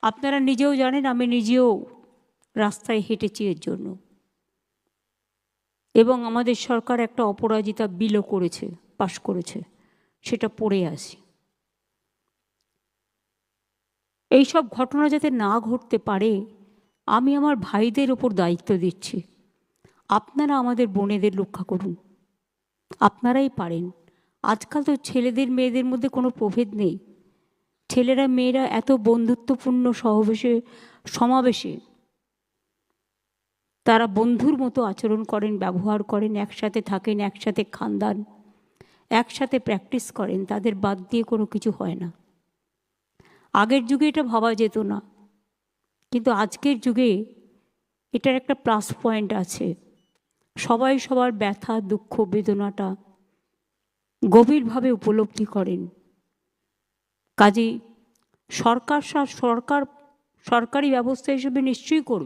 আপনারা নিজেও জানেন, আমি নিজেও রাস্তায় হেঁটেছি এর জন্য। এবং আমাদের সরকার একটা অপরাজিতা বিলও করেছে, পাশ করেছে, সেটা পড়ে আসি। এইসব ঘটনা যাতে না ঘটতে পারে আমি আমার ভাইদের ওপর দায়িত্ব দিচ্ছি। আপনারা আমাদের বোনেদের রক্ষা করুন, আপনারাই পারেন। আজকাল তো ছেলেদের মেয়েদের মধ্যে কোনো প্রভেদ নেই। ছেলেরা মেয়েরা এত বন্ধুত্বপূর্ণ সমাবেশে তারা বন্ধুর মতো আচরণ করেন, ব্যবহার করেন, একসাথে থাকেন, একসাথে খান দান, একসাথে প্র্যাকটিস করেন। তাদের বাদ দিয়ে কোনো কিছু হয় না। আগের যুগে এটা ভাবা যেত না, কিন্তু আজকের যুগে এটার একটা প্লাস পয়েন্ট আছে। সবাই সবার ব্যথা, দুঃখ, বেদনাটা গভীরভাবে উপলব্ধি করেন। কাজেই সরকারি ব্যবস্থা হিসেবে নিশ্চয়ই করবে।